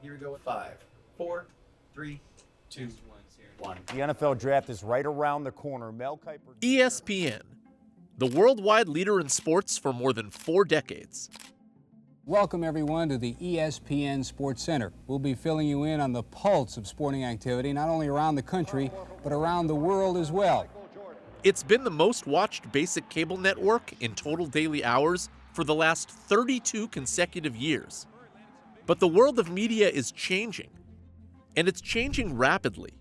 Here we go with 5, 4, 3, 2, 1. The NFL draft is right around the corner. Mel Kiper. ESPN, the worldwide leader in sports for more than 4 decades. Welcome, everyone, to the ESPN Sports Center. We'll be filling you in on the pulse of sporting activity, not only around the country, but around the world as well. It's been the most watched basic cable network in total daily hours for the last 32 consecutive years. But the world of media is changing, and it's changing rapidly.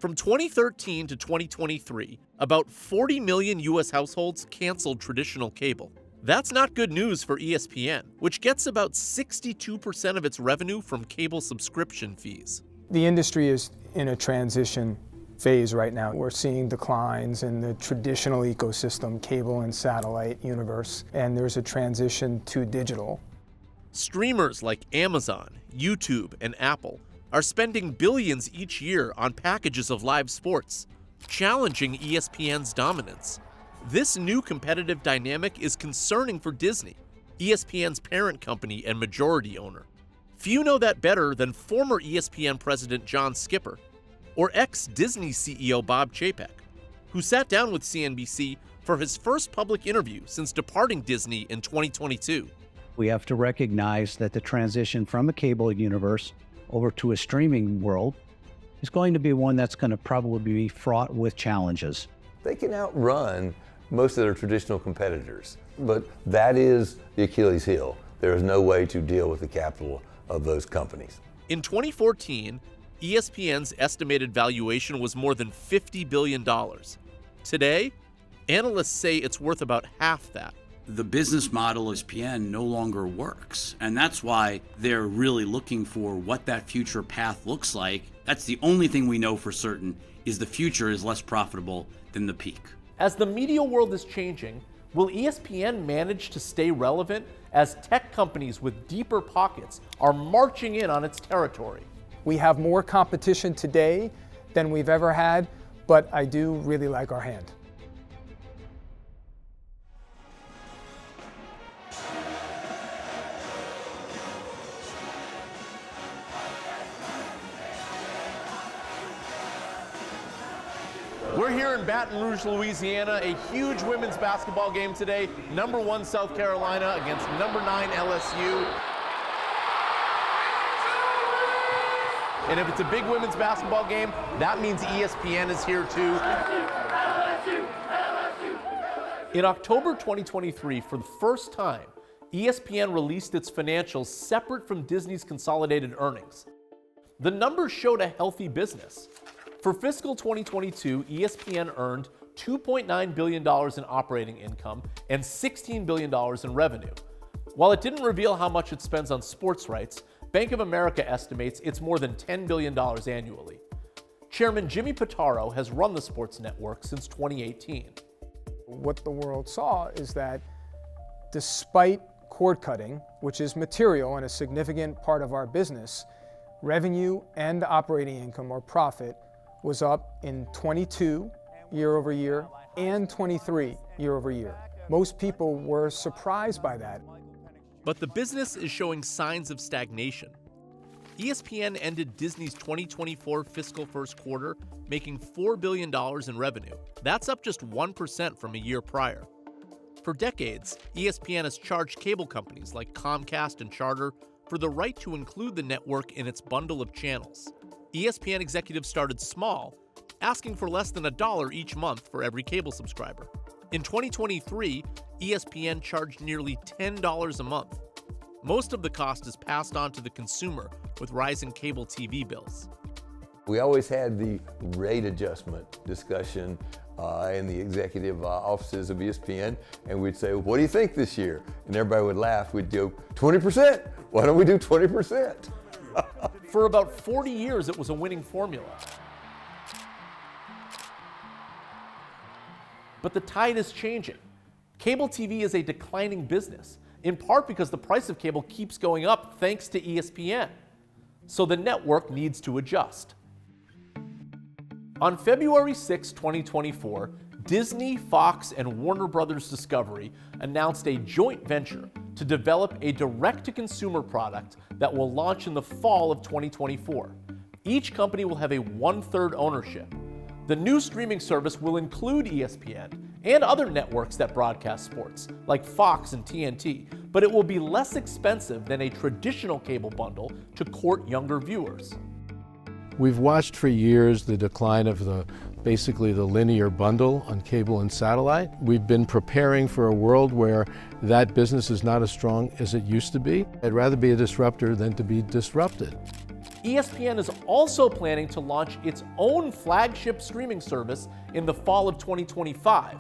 From 2013 to 2023, about 40 million U.S. households canceled traditional cable. That's not good news for ESPN, which gets about 62% of its revenue from cable subscription fees. The industry is in a transition phase right now. We're seeing declines in the traditional ecosystem, cable and satellite universe, and there's a transition to digital. Streamers like Amazon, YouTube, and Apple are spending billions each year on packages of live sports, challenging ESPN's dominance. This new competitive dynamic is concerning for Disney, ESPN's parent company and majority owner. Few know that better than former ESPN president John Skipper, or ex-Disney CEO Bob Chapek, who sat down with CNBC for his first public interview since departing Disney in 2022. We have to recognize that the transition from a cable universe over to a streaming world is going to be one that's going to probably be fraught with challenges. They can outrun most of their traditional competitors, but that is the Achilles heel. There is no way to deal with the capital of those companies. In 2014, ESPN's estimated valuation was more than $50 billion. Today, analysts say it's worth about half that. The business model of ESPN no longer works, and that's why they're really looking for what that future path looks like. That's the only thing we know for certain, is the future is less profitable than the peak. As the media world is changing, will ESPN manage to stay relevant as tech companies with deeper pockets are marching in on its territory? We have more competition today than we've ever had, but I do really like our hand. We're here in Baton Rouge, Louisiana, a huge women's basketball game today. Number 1 South Carolina against number 9 LSU. And if it's a big women's basketball game, that means ESPN is here too. In October 2023, for the first time, ESPN released its financials separate from Disney's consolidated earnings. The numbers showed a healthy business. For fiscal 2022, ESPN earned $2.9 billion in operating income and $16 billion in revenue. While it didn't reveal how much it spends on sports rights, Bank of America estimates it's more than $10 billion annually. Chairman Jimmy Pitaro has run the sports network since 2018. What the world saw is that despite cord cutting, which is material and a significant part of our business, revenue and operating income or profit was up in 22 year over year and 23 year over year. Most people were surprised by that. But the business is showing signs of stagnation. ESPN ended Disney's 2024 fiscal first quarter making $4 billion in revenue. That's up just 1% from a year prior. For decades, ESPN has charged cable companies like Comcast and Charter for the right to include the network in its bundle of channels. ESPN executives started small, asking for less than $1 each month for every cable subscriber. In 2023, ESPN charged nearly $10 a month. Most of the cost is passed on to the consumer with rising cable TV bills. We always had the rate adjustment discussion in the executive offices of ESPN, and we'd say, what do you think this year? And everybody would laugh. We'd go, 20%? Why don't we do 20%? For about 40 years, it was a winning formula. But the tide is changing. Cable TV is a declining business, in part because the price of cable keeps going up thanks to ESPN. So the network needs to adjust. On February 6, 2024, Disney, Fox, and Warner Brothers Discovery announced a joint venture to develop a direct-to-consumer product that will launch in the fall of 2024. Each company will have a 1/3 ownership. The new streaming service will include ESPN and other networks that broadcast sports, like Fox and TNT, but it will be less expensive than a traditional cable bundle to court younger viewers. We've watched for years the decline of basically the linear bundle on cable and satellite. We've been preparing for a world where that business is not as strong as it used to be. I'd rather be a disruptor than to be disrupted. ESPN is also planning to launch its own flagship streaming service in the fall of 2025.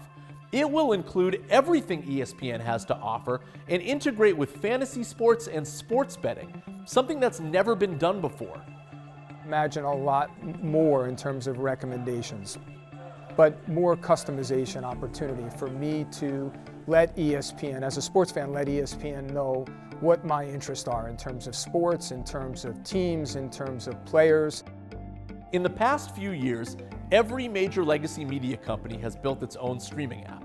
It will include everything ESPN has to offer and integrate with fantasy sports and sports betting, something that's never been done before. Imagine a lot more in terms of recommendations, but more customization opportunity for me to let ESPN, as a sports fan, let ESPN know what my interests are in terms of sports, in terms of teams, in terms of players. In the past few years, every major legacy media company has built its own streaming app.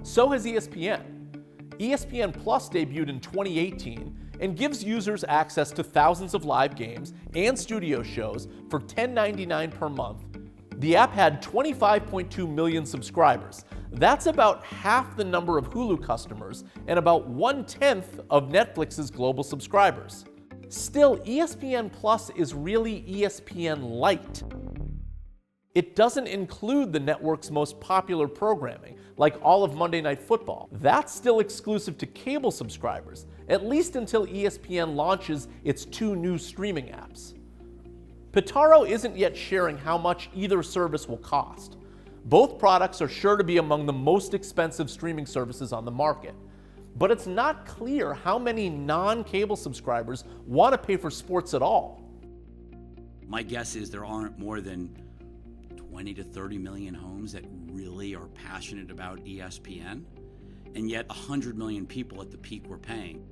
So has ESPN. ESPN Plus debuted in 2018 and gives users access to thousands of live games and studio shows for $10.99 per month. The app had 25.2 million subscribers. That's about half the number of Hulu customers and about 1/10 of Netflix's global subscribers. Still, ESPN Plus is really ESPN Lite. It doesn't include the network's most popular programming, like all of Monday Night Football. That's still exclusive to cable subscribers, at least until ESPN launches its 2 new streaming apps. Petaro isn't yet sharing how much either service will cost. Both products are sure to be among the most expensive streaming services on the market. But it's not clear how many non-cable subscribers want to pay for sports at all. My guess is there aren't more than 20 to 30 million homes that really are passionate about ESPN, and yet 100 million people at the peak were paying.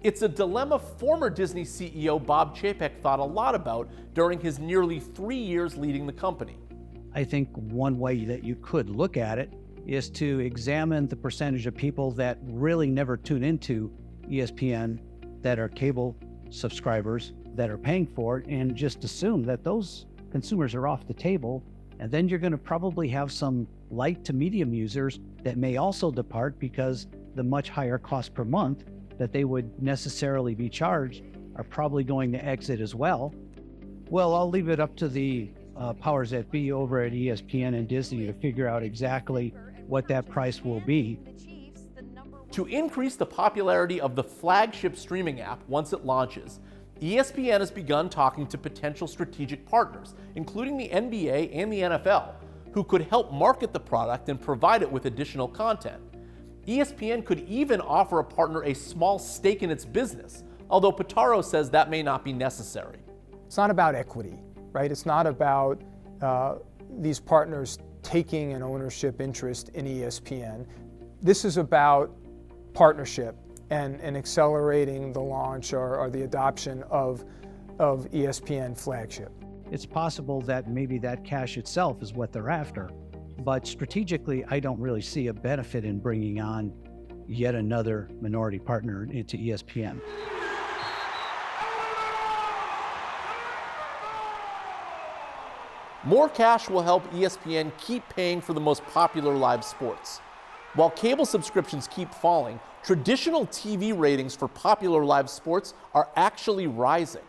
It's a dilemma former Disney CEO Bob Chapek thought a lot about during his nearly 3 years leading the company. I think one way that you could look at it is to examine the percentage of people that really never tune into ESPN that are cable subscribers that are paying for it, and just assume that those consumers are off the table. And then you're going to probably have some light to medium users that may also depart because the much higher cost per month that they would necessarily be charged are probably going to exit as well. Well, I'll leave it up to the powers that be over at ESPN and Disney to figure out exactly what that price will be. To increase the popularity of the flagship streaming app once it launches, ESPN has begun talking to potential strategic partners, including the NBA and the NFL, who could help market the product and provide it with additional content. ESPN could even offer a partner a small stake in its business, although Petaro says that may not be necessary. It's not about equity, right? It's not about these partners taking an ownership interest in ESPN. This is about partnership and accelerating the launch or the adoption of ESPN flagship. It's possible that maybe that cash itself is what they're after, but strategically, I don't really see a benefit in bringing on yet another minority partner into ESPN. More cash will help ESPN keep paying for the most popular live sports. While cable subscriptions keep falling, traditional TV ratings for popular live sports are actually rising.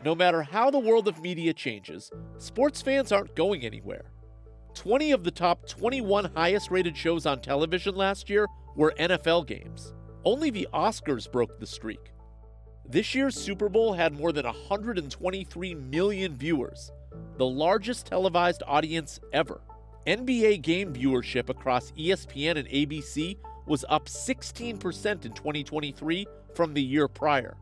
No matter how the world of media changes, sports fans aren't going anywhere. 20 of the top 21 highest-rated shows on television last year were NFL games. Only the Oscars broke the streak. This year's Super Bowl had more than 123 million viewers, the largest televised audience ever. NBA game viewership across ESPN and ABC was up 16% in 2023 from the year prior.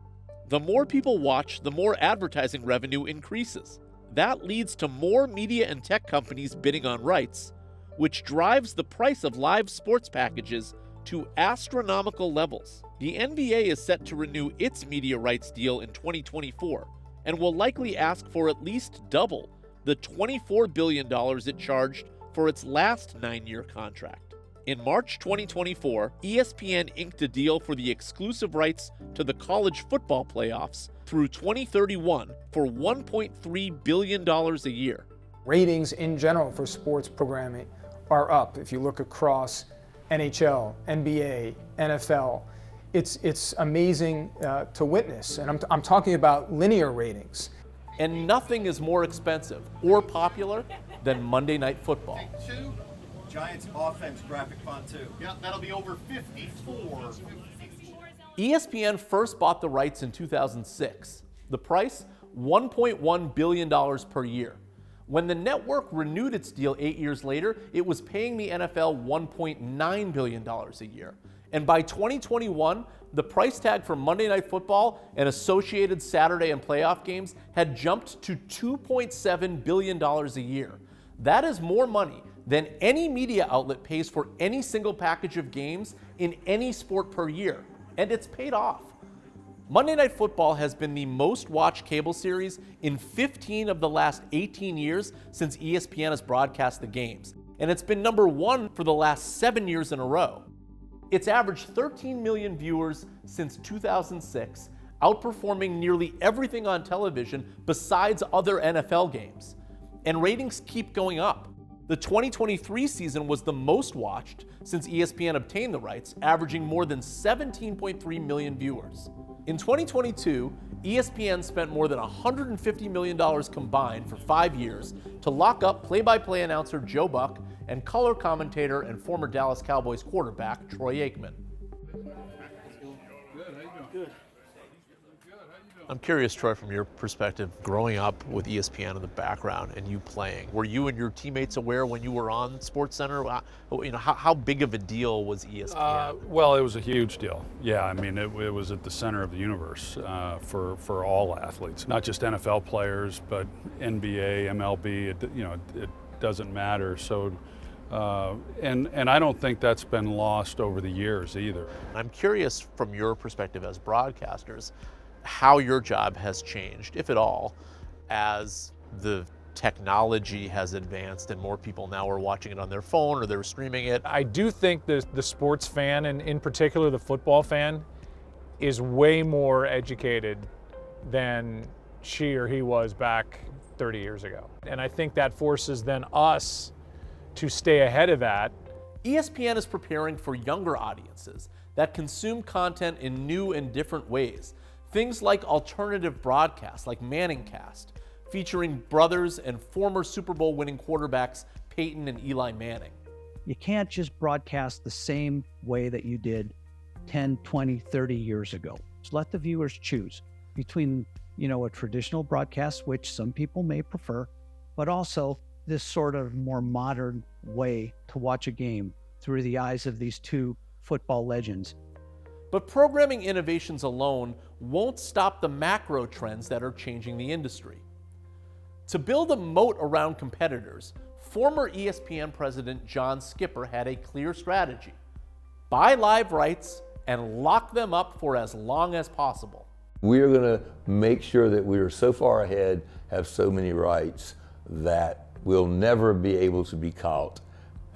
The more people watch, the more advertising revenue increases. That leads to more media and tech companies bidding on rights, which drives the price of live sports packages to astronomical levels. The NBA is set to renew its media rights deal in 2024 and will likely ask for at least double the $24 billion it charged for its last 9-year contract. In March 2024, ESPN inked a deal for the exclusive rights to the college football playoffs through 2031 for $1.3 billion a year. Ratings in general for sports programming are up. If you look across NHL, NBA, NFL, it's amazing to witness. And I'm talking about linear ratings. And nothing is more expensive or popular than Monday Night Football. Two. Giants offense graphic font too. Yeah, that'll be over 54. ESPN first bought the rights in 2006. The price, $1.1 billion per year. When the network renewed its deal 8 years later, it was paying the NFL $1.9 billion a year. And by 2021, the price tag for Monday Night Football and associated Saturday and playoff games had jumped to $2.7 billion a year. That is more money than any media outlet pays for any single package of games in any sport per year. And it's paid off. Monday Night Football has been the most watched cable series in 15 of the last 18 years since ESPN has broadcast the games. And it's been number one for the last 7 years in a row. It's averaged 13 million viewers since 2006, outperforming nearly everything on television besides other NFL games. And ratings keep going up. The 2023 season was the most watched since ESPN obtained the rights, averaging more than 17.3 million viewers. In 2022, ESPN spent more than $150 million combined for 5 years to lock up play-by-play announcer Joe Buck and color commentator and former Dallas Cowboys quarterback Troy Aikman. I'm curious, Troy, from your perspective, growing up with ESPN in the background and you playing, were you and your teammates aware when you were on SportsCenter? How big of a deal was ESPN? Well, it was a huge deal. Yeah, I mean, it was at the center of the universe for all athletes, not just NFL players, but NBA, MLB. It doesn't matter. So, and I don't think that's been lost over the years either. I'm curious, from your perspective as broadcasters, how your job has changed, if at all, as the technology has advanced and more people now are watching it on their phone or they're streaming it. I do think the sports fan, and in particular the football fan, is way more educated than she or he was back 30 years ago. And I think that forces then us to stay ahead of that. ESPN is preparing for younger audiences that consume content in new and different ways. Things like alternative broadcasts, like Manningcast, featuring brothers and former Super Bowl winning quarterbacks Peyton and Eli Manning. You can't just broadcast the same way that you did 10, 20, 30 years ago. So let the viewers choose between, a traditional broadcast, which some people may prefer, but also this sort of more modern way to watch a game through the eyes of these two football legends. But programming innovations alone won't stop the macro trends that are changing the industry. To build a moat around competitors, former ESPN president John Skipper had a clear strategy: buy live rights and lock them up for as long as possible. We are going to make sure that we are so far ahead, have so many rights, that we'll never be able to be caught.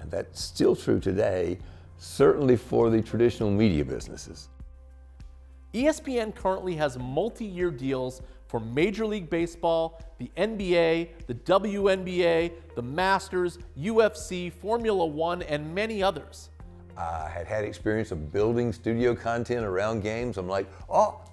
And that's still true today, certainly for the traditional media businesses. ESPN currently has multi-year deals for Major League Baseball, the NBA, the WNBA, the Masters, UFC, Formula One, and many others. I had experience of building studio content around games. I'm like,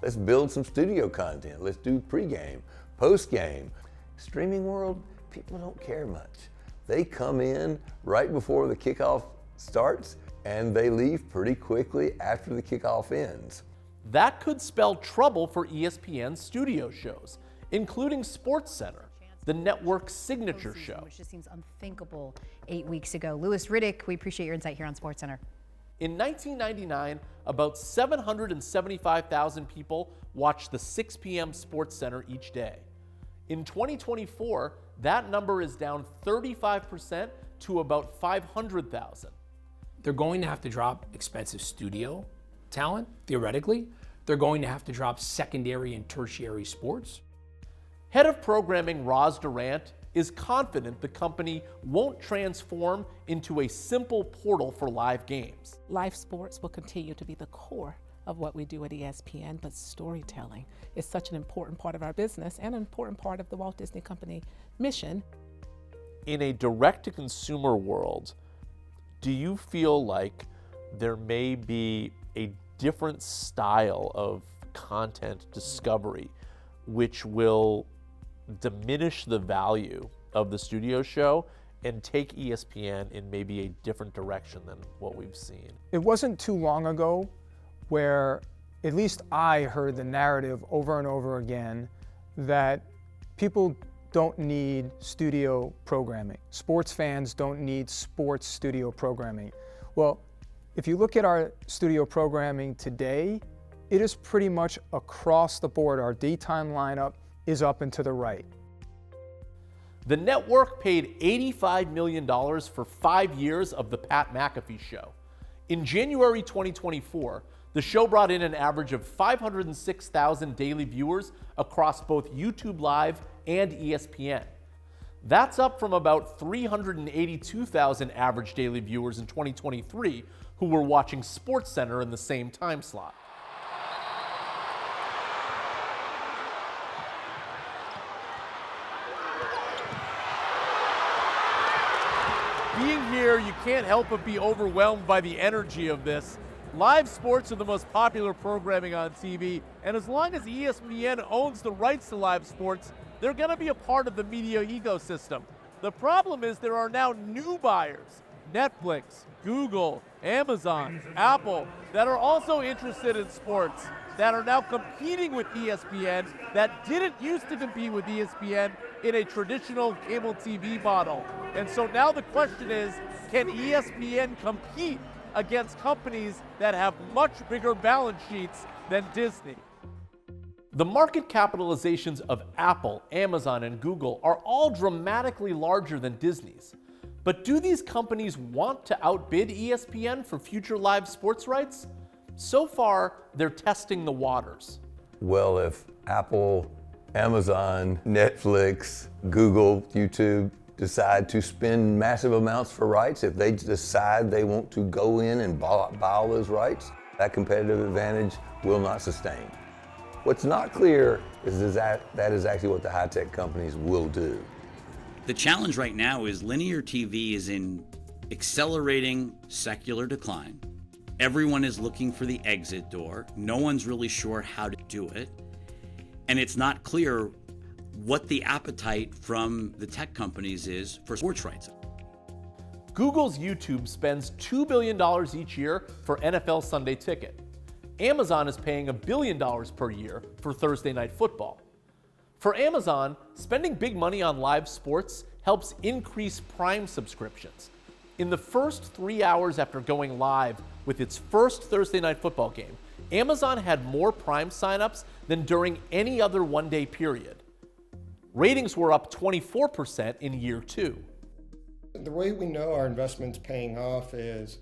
let's build some studio content. Let's do pregame, postgame. Streaming world, people don't care much. They come in right before the kickoff starts and they leave pretty quickly after the kickoff ends. That could spell trouble for ESPN's studio shows, including SportsCenter, the network's signature show. Which just seems unthinkable 8 weeks ago. Louis Riddick, we appreciate your insight here on SportsCenter. In 1999, about 775,000 people watched the 6 p.m. SportsCenter each day. In 2024, that number is down 35% to about 500,000. They're going to have to drop expensive studio talent, theoretically. They're going to have to drop secondary and tertiary sports. Head of programming Roz Durant is confident the company won't transform into a simple portal for live games. Live sports will continue to be the core of what we do at ESPN, but storytelling is such an important part of our business and an important part of the Walt Disney Company mission. In a direct-to-consumer world, do you feel like there may be a different style of content discovery which will diminish the value of the studio show and take ESPN in maybe a different direction than what we've seen? It wasn't too long ago where at least I heard the narrative over and over again that people don't need studio programming. Sports fans don't need sports studio programming. Well, if you look at our studio programming today, it is pretty much across the board. Our daytime lineup is up and to the right. The network paid $85 million for 5 years of The Pat McAfee Show. In January 2024, the show brought in an average of 506,000 daily viewers across both YouTube Live and ESPN. That's up from about 382,000 average daily viewers in 2023 who were watching SportsCenter in the same time slot. Being here, you can't help but be overwhelmed by the energy of this. Live sports are the most popular programming on TV, and as long as ESPN owns the rights to live sports, they're going to be a part of the media ecosystem. The problem is there are now new buyers, Netflix, Google, Amazon, Apple, that are also interested in sports, that are now competing with ESPN, that didn't used to compete with ESPN in a traditional cable TV model. And so now the question is, can ESPN compete against companies that have much bigger balance sheets than Disney? The market capitalizations of Apple, Amazon, and Google are all dramatically larger than Disney's. But do these companies want to outbid ESPN for future live sports rights? So far, they're testing the waters. Well, if Apple, Amazon, Netflix, Google, YouTube decide to spend massive amounts for rights, if they decide they want to go in and buy all those rights, that competitive advantage will not sustain. What's not clear is that is actually what the high-tech companies will do. The challenge right now is linear TV is in accelerating secular decline. Everyone is looking for the exit door. No one's really sure how to do it. And it's not clear what the appetite from the tech companies is for sports rights. Google's YouTube spends $2 billion each year for NFL Sunday Ticket. Amazon is paying $1 billion per year for Thursday Night Football. For Amazon, spending big money on live sports helps increase Prime subscriptions. In the first 3 hours after going live with its first Thursday Night Football game, Amazon had more Prime signups than during any other one-day period. Ratings were up 24% in year 2. The way we know our investment's paying off is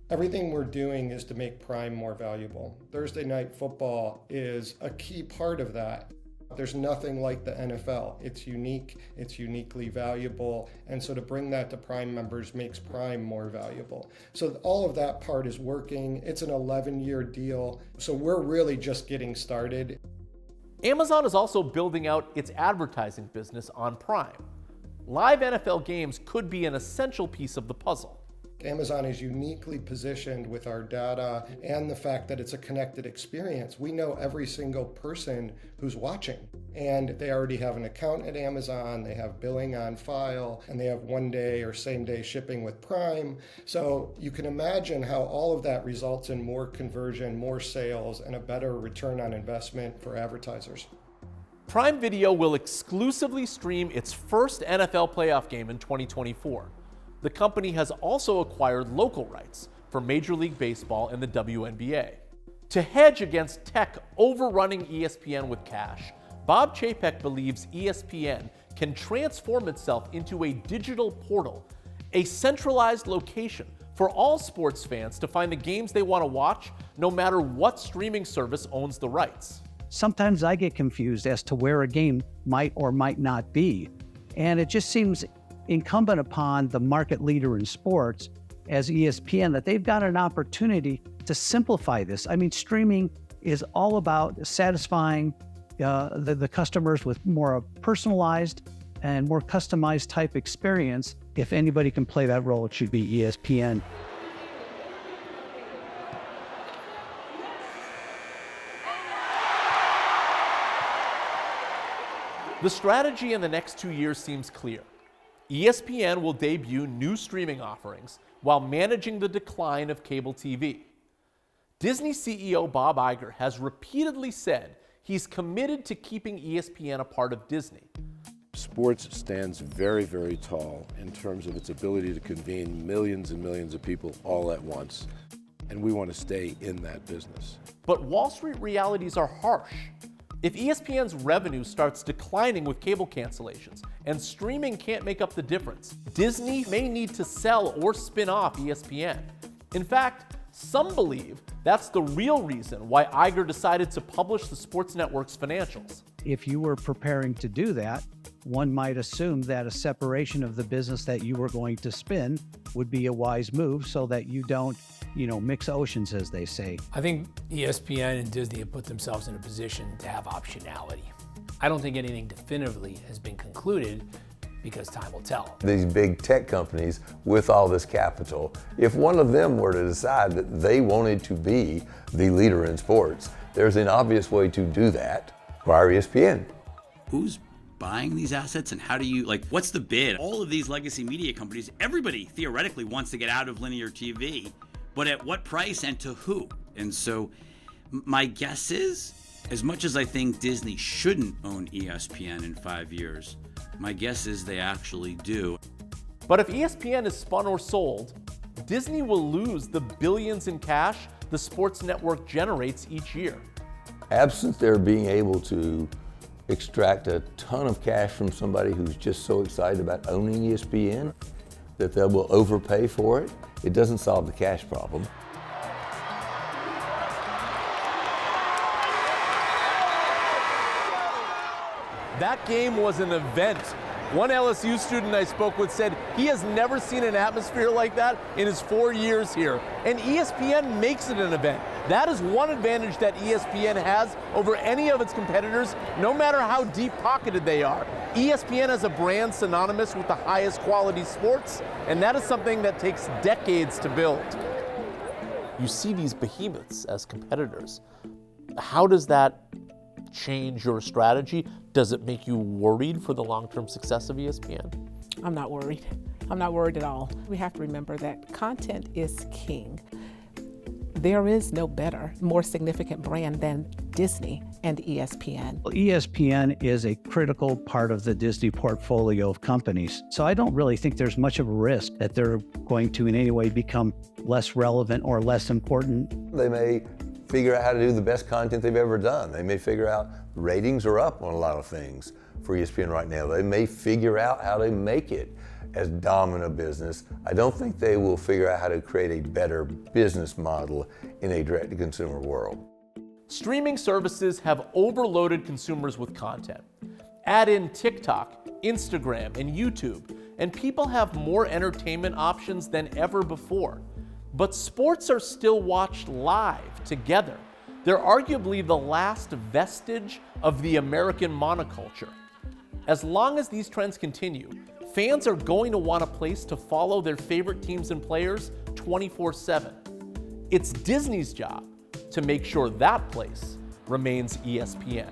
everything we're doing is to make Prime more valuable. Thursday Night Football is a key part of that. There's nothing like the NFL. It's unique, it's uniquely valuable, and so to bring that to Prime members makes Prime more valuable. So all of that part is working. It's an 11-year deal, so we're really just getting started. Amazon is also building out its advertising business on Prime. Live NFL games could be an essential piece of the puzzle. Amazon is uniquely positioned with our data and the fact that it's a connected experience. We know every single person who's watching, and they already have an account at Amazon, they have billing on file, and they have one-day or same-day shipping with Prime. So you can imagine how all of that results in more conversion, more sales, and a better return on investment for advertisers. Prime Video will exclusively stream its first NFL playoff game in 2024. The company has also acquired local rights for Major League Baseball and the WNBA. To hedge against tech overrunning ESPN with cash, Bob Chapek believes ESPN can transform itself into a digital portal, a centralized location for all sports fans to find the games they want to watch, no matter what streaming service owns the rights. Sometimes I get confused as to where a game might or might not be. And it just seems incumbent upon the market leader in sports, as ESPN, that they've got an opportunity to simplify this. I mean, streaming is all about satisfying the customers with more personalized and more customized type experience. If anybody can play that role, it should be ESPN. The strategy in the next 2 years seems clear. ESPN will debut new streaming offerings while managing the decline of cable TV. Disney CEO Bob Iger has repeatedly said he's committed to keeping ESPN a part of Disney. Sports stands very, very tall in terms of its ability to convene millions and millions of people all at once. And we want to stay in that business. But Wall Street realities are harsh. If ESPN's revenue starts declining with cable cancellations and streaming can't make up the difference, Disney may need to sell or spin off ESPN. In fact, some believe that's the real reason why Iger decided to publish the sports network's financials. If you were preparing to do that, one might assume that a separation of the business that you were going to spin would be a wise move so that you don't, mix oceans, as they say. I think ESPN and Disney have put themselves in a position to have optionality. I don't think anything definitively has been concluded because time will tell. These big tech companies with all this capital, if one of them were to decide that they wanted to be the leader in sports, there's an obvious way to do that. Acquire ESPN. Who's buying these assets and how do you, what's the bid? All of these legacy media companies, everybody theoretically wants to get out of linear TV, but at what price and to who? And so my guess is, as much as I think Disney shouldn't own ESPN in 5 years, my guess is they actually do. But if ESPN is spun or sold, Disney will lose the billions in cash the sports network generates each year. Absent their being able to extract a ton of cash from somebody who's just so excited about owning ESPN that they will overpay for it, it doesn't solve the cash problem. That game was an event. One LSU student I spoke with said he has never seen an atmosphere like that in his 4 years here. And ESPN makes it an event. That is one advantage that ESPN has over any of its competitors, no matter how deep-pocketed they are. ESPN has a brand synonymous with the highest quality sports, and that is something that takes decades to build. You see these behemoths as competitors. How does that change your strategy? Does it make you worried for the long-term success of ESPN? I'm not worried. I'm not worried at all. We have to remember that content is king. There is no better, more significant brand than Disney and ESPN. Well, ESPN is a critical part of the Disney portfolio of companies. So I don't really think there's much of a risk that they're going to in any way become less relevant or less important. They may figure out how to do the best content they've ever done. They may figure out ratings are up on a lot of things for ESPN right now. They may figure out how to make it as dominant a business. I don't think they will figure out how to create a better business model in a direct-to-consumer world. Streaming services have overloaded consumers with content. Add in TikTok, Instagram, and YouTube, and people have more entertainment options than ever before. But sports are still watched live together. They're arguably the last vestige of the American monoculture. As long as these trends continue, fans are going to want a place to follow their favorite teams and players 24/7. It's Disney's job to make sure that place remains ESPN.